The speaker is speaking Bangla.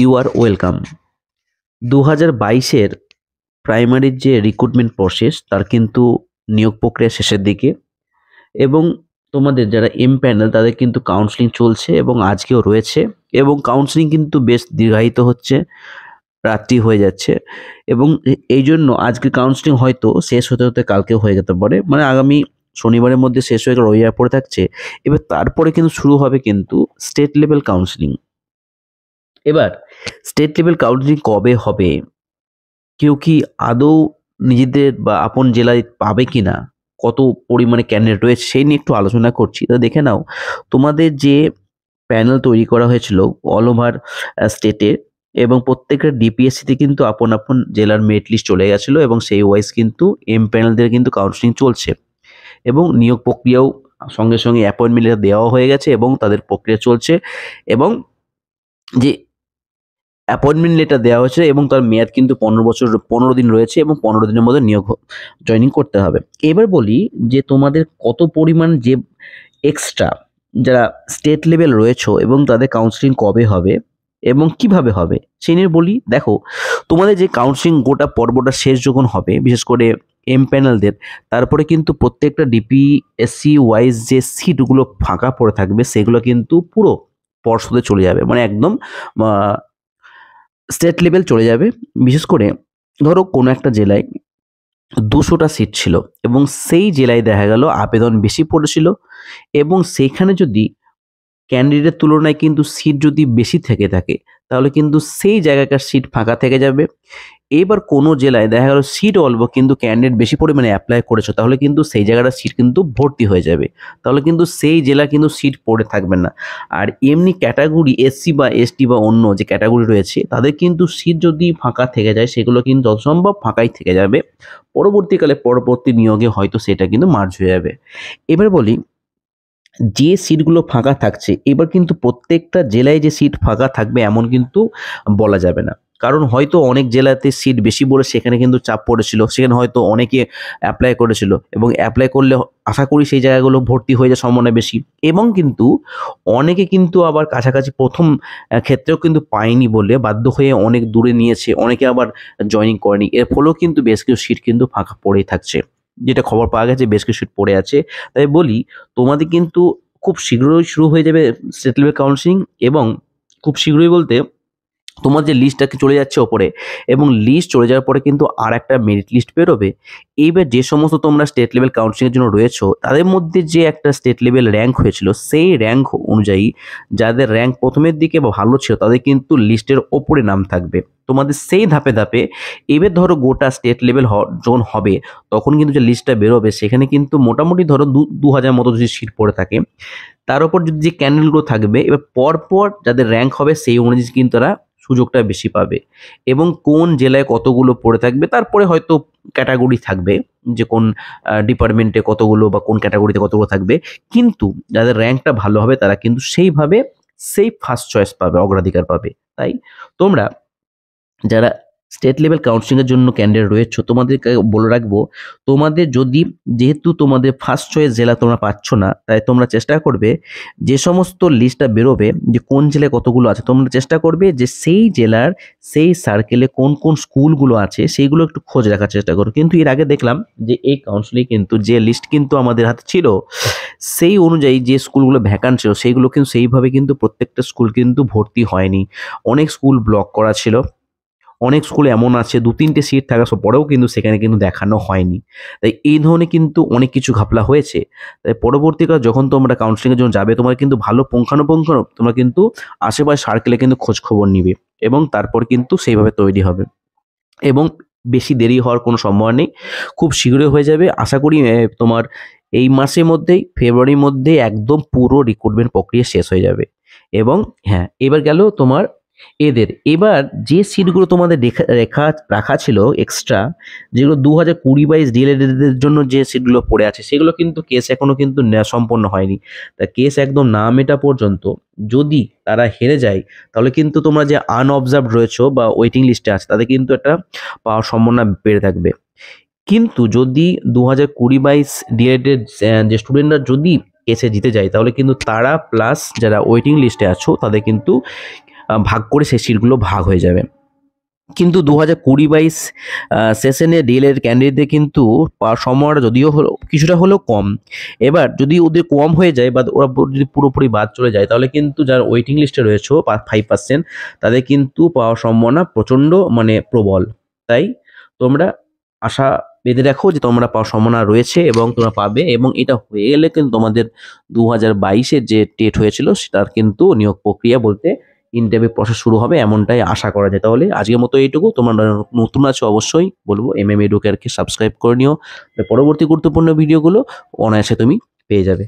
You R welcome. 2022-এর প্রাইমারির যে রিক্রুটমেন্ট প্রসেস তার কিন্তু নিয়োগ প্রক্রিয়া শেষের দিকে, এবং তোমাদের যারা এম প্যানেল তাদের কিন্তু কাউন্সেলিং চলছে এবং আজকেও রয়েছে, এবং কাউন্সেলিং কিন্তু বেশ দীর্ঘায়িত হচ্ছে, রাত্রি হয়ে যাচ্ছে, এবং এই জন্য আজকে কাউন্সেলিং হয়তো শেষ হতে হতে কালকেও হয়ে যেতে পারে, মানে আগামী শনিবারের মধ্যে শেষ হয়ে রবিবার পড়ে থাকছে। এবার তারপরে কিন্তু শুরু হবে কিন্তু স্টেট লেভেল কাউন্সেলিং। এবার স্টেট লেভেল কাউন্সেলিং কবে হবে, কেউ কি আদৌ নিজেদের বা আপন জেলায় পাবে কিনা, কত পরিমাণে ক্যান্ডিডেট রয়েছে সেই নিয়ে একটু আলোচনা করছি। তা দেখে নাও, তোমাদের যে প্যানেল তৈরি করা হয়েছিল অল ওভার স্টেটে, এবং প্রত্যেকটা ডিপিএসসিতে কিন্তু আপন আপন জেলার মেরিট লিস্ট চলে গেছিলো, এবং সেই ওয়াইজ কিন্তু এম প্যানেলদের কিন্তু কাউন্সেলিং চলছে, এবং নিয়োগ প্রক্রিয়াও সঙ্গে সঙ্গে অ্যাপয়েন্টমেন্ট লেটার দেওয়া হয়ে গেছে এবং তাদের প্রক্রিয়া চলছে, এবং যে অ্যাপয়েন্টমেন্ট লেটার দেওয়া হয়েছে এবং তার মেয়াদ কিন্তু 15 দিন রয়েছে, এবং 15 দিনের মধ্যে নিয়োগ জয়েনিং করতে হবে। এবার বলি যে তোমাদের কত পরিমাণ যে এক্সট্রা যারা স্টেট লেভেল রয়েছে এবং তাদের কাউন্সেলিং কবে হবে এবং কিভাবে হবে সেই নিয়ে বলি। দেখো, তোমাদের যে কাউন্সেলিং গোটা পর্বটা শেষ যখন হবে, বিশেষ করে এম প্যানেলদের, তারপরে কিন্তু প্রত্যেকটা ডিপিএসসি ওয়াইজ যে সিটগুলো ফাঁকা পড়ে থাকবে সেগুলো কিন্তু পুরো পর্ষদে চলে যাবে, মানে একদম স্টেট লেভেল চলে যাবে। বিশেষ করে ধরো কোনো একটা জেলায় 200টা সিট ছিল এবং সেই জেলায় দেখা গেল আবেদন বেশি পড়েছিল, এবং সেইখানে যদি ক্যান্ডিডেটের তুলনায় কিন্তু সিট যদি বেশি থেকে থাকে তাহলে কিন্তু সেই জায়গাকার সিট ফাঁকা থেকে যাবে। এবার কোনো জেলায় দেখা গেল সিট অল্প কিন্তু ক্যান্ডিডেট বেশি পরিমাণে অ্যাপ্লাই করেছে, তাহলে কিন্তু সেই জায়গাটার সিট কিন্তু ভর্তি হয়ে যাবে, তাহলে কিন্তু সেই জেলা কিন্তু সিট পড়ে থাকবে না। আর এমনি ক্যাটাগরি এসসি বা এসটি বা অন্য যে ক্যাটাগরি রয়েছে তাদের কিন্তু সিট যদি ফাঁকা থেকে যায় সেগুলো কিন্তু যত সম্ভব ফাঁকাই থেকে যাবে, পরবর্তীকালে পরবর্তী নিয়োগে হয়তো সেটা কিন্তু মার্জ হয়ে যাবে। এবার বলি, যে সিটগুলো ফাঁকা থাকছে এবার কিন্তু প্রত্যেকটা জেলায় যে সিট ফাঁকা থাকবে এমন কিন্তু বলা যাবে না, কারণ হয়তো অনেক জেলাতে সিট বেশি বলে সেখানে কিন্তু চাপ পড়েছিল, সেখানে হয়তো অনেকে অ্যাপ্লাই করেছিল এবং অ্যাপ্লাই করলে আশা করি সেই জায়গাগুলো ভর্তি হয়ে যাওয়ার সম্ভাবনা বেশি, এবং কিন্তু অনেকে কিন্তু আবার কাছাকাছি প্রথম ক্ষেত্রেও কিন্তু পায়নি বলে বাধ্য হয়ে অনেক দূরে নিয়েছে, অনেকে আবার জয়েনিং করেনি, এর ফলেও কিন্তু বেশ কিছু সিট কিন্তু ফাঁকা পড়েই থাকছে, যেটা খবর পাওয়া গেছে বেশ কিছু সিট পড়ে আছে। তাই বলি, তোমাদের কিন্তু খুব শীঘ্রই শুরু হয়ে যাবে স্টেট লেভেল কাউন্সেলিং, এবং খুব শীঘ্রই বলতে তোমার যে লিস্টটাকে চলে যাচ্ছে ওপরে, এবং লিস্ট চলে যাওয়ার পরে কিন্তু আর একটা মেরিট লিস্ট বেরোবে। এইবার যে সমস্ত তোমরা স্টেট লেভেল কাউন্সিলিংয়ের জন্য রয়েছো তাদের মধ্যে যে একটা স্টেট লেভেল র্যাঙ্ক হয়েছিল সেই র্যাঙ্ক অনুযায়ী যাদের র্যাঙ্ক প্রথমের দিকে ভালো ছিল তাদের কিন্তু লিস্টের ওপরে নাম থাকবে। তোমাদের সেই ধাপে ধাপে এবার ধরো গোটা স্টেট লেভেল যখন হবে তখন কিন্তু যে লিস্টটা বেরোবে সেখানে কিন্তু মোটামুটি ধরো 2000 মতো যদি সিট পড়ে থাকে, তার উপর যদি যে ক্যান্ডিডেটগুলো থাকবে এবার পরপর যাদের র্যাঙ্ক হবে সেই অনুযায়ী কিন্তু তারা সুযোগটা বেশি পাবে, এবং কোন জেলায় কতগুলো পড়ে থাকবে তারপরে হয়তো ক্যাটাগরি থাকবে যে কোন ডিপার্টমেন্টে কতগুলো বা কোন ক্যাটাগরিতে কতগুলো থাকবে, কিন্তু যাদের র্যাঙ্কটা ভালো হবে তারা কিন্তু সেইভাবে সেই ফার্স্ট চয়েস পাবে, অগ্রাধিকার পাবে। তাই তোমরা যারা স্টেট লেভেল কাউন্সিলিংয়ের জন্য ক্যান্ডিডেট রয়েছে তোমাদেরকে বলে রাখবো, তোমাদের যদি যেহেতু তোমাদের ফার্স্ট চয়েস জেলা তোমরা পাচ্ছ না, তাই তোমরা চেষ্টা করবে যে সমস্ত লিস্টটা বেরোবে যে কোন জেলায় কতগুলো আছে তোমরা চেষ্টা করবে যে সেই জেলার সেই সার্কেলে কোন কোন স্কুলগুলো আছে সেইগুলো একটু খোঁজ রাখার চেষ্টা করো। কিন্তু এর আগে দেখলাম যে এই কাউন্সিলিং কিন্তু যে লিস্ট কিন্তু আমাদের হাতে ছিল সেই অনুযায়ী যে স্কুলগুলো ভ্যাকান্ট ছিল সেইগুলো কিন্তু সেইভাবে কিন্তু প্রত্যেকটা স্কুল কিন্তু ভর্তি হয়নি, অনেক স্কুল ব্লক করা ছিল, অনেক স্কুল এমন আছে 2-3টে সিট থাকার পরেও কিন্তু সেখানে কিন্তু দেখানো হয়নি। তাই এই ধরনের কিন্তু অনেক কিছু ঘাপলা হয়েছে। তাই পরবর্তীকালে যখন তোমরা কাউন্সিলিংয়ের জন্য যাবে তোমার কিন্তু ভালো পুঙ্খানুপুঙ্খ তোমরা কিন্তু আশেপাশে সার্কেলে কিন্তু খোঁজ খবর নিবে, এবং তারপর কিন্তু সেইভাবে তৈরি হবে, এবং বেশি দেরি হওয়ার কোনো সম্ভাবনা নেই, খুব শীঘ্রই হয়ে যাবে আশা করি। তোমার এই মাসের মধ্যেই ফেব্রুয়ারির মধ্যে একদম পুরো রিক্রুটমেন্ট প্রক্রিয়া শেষ হয়ে যাবে। এবং হ্যাঁ, এবার গেল তোমার এদের, এবার যে সিটগুলো তোমাদের রাখা ছিল এক্সট্রা, যেগুলো 2020-22 ডিএলএডদের জন্য যে সিটগুলো পড়ে আছে সেগুলো কিন্তু কেস এখনো কিন্তু সম্পন্ন হয়নি। তা কেস একদম না মেটা পর্যন্ত যদি তারা হেরে যায় তাহলে কিন্তু তোমরা যে আনঅবজার্ভড রয়েছো বা ওয়েটিং লিস্টে আছে তাদের কিন্তু একটা পাওয়ার সম্ভাবনা বেড়ে থাকবে। কিন্তু যদি 2020-22 ডিএলএড যে স্টুডেন্টরা যদি কেসে জিতে যায় তাহলে কিন্তু তারা প্লাস যারা ওয়েটিং লিস্টে আছো তাদের কিন্তু ভাগ করে সেই সিটগুলো ভাগ হয়ে যাবে। কিন্তু 2020-22 সেশনে ডিএলএড ক্যান্ডিডেটদের কিন্তু পাওয়ার সম্ভাবনা যদিও কিছুটা হলেও কম। এবার যদি ওদের কম হয়ে যায় বা ওরা যদি পুরোপুরি বাদ চলে যায়, তাহলে কিন্তু যারা ওয়েটিং লিস্টে রয়েছে 5%, তাদের কিন্তু পাওয়ার সম্ভাবনা প্রচণ্ড মানে প্রবল। তাই তোমরা আশা বেঁধে রাখো যে তোমরা পাওয়ার সম্ভাবনা রয়েছে এবং তোমরা পাবে, এবং এটা হয়ে গেলে কিন্তু তোমাদের 2022-এর যে টেট হয়েছিল সেটার কিন্তু নিয়োগ প্রক্রিয়া বলতে ইন্টারভিউ প্রসেস শুরু হবে, এমনটাই আশা করা যায়। তাহলে আজকের মতো এইটুকু। তোমরা নতুন আছো অবশ্যই বলবো এমএম এডুকেয়ারকে সাবস্ক্রাইব করে নিও, পরবর্তী গুরুত্বপূর্ণ ভিডিওগুলো অনায়াসে তুমি পেয়ে যাবে।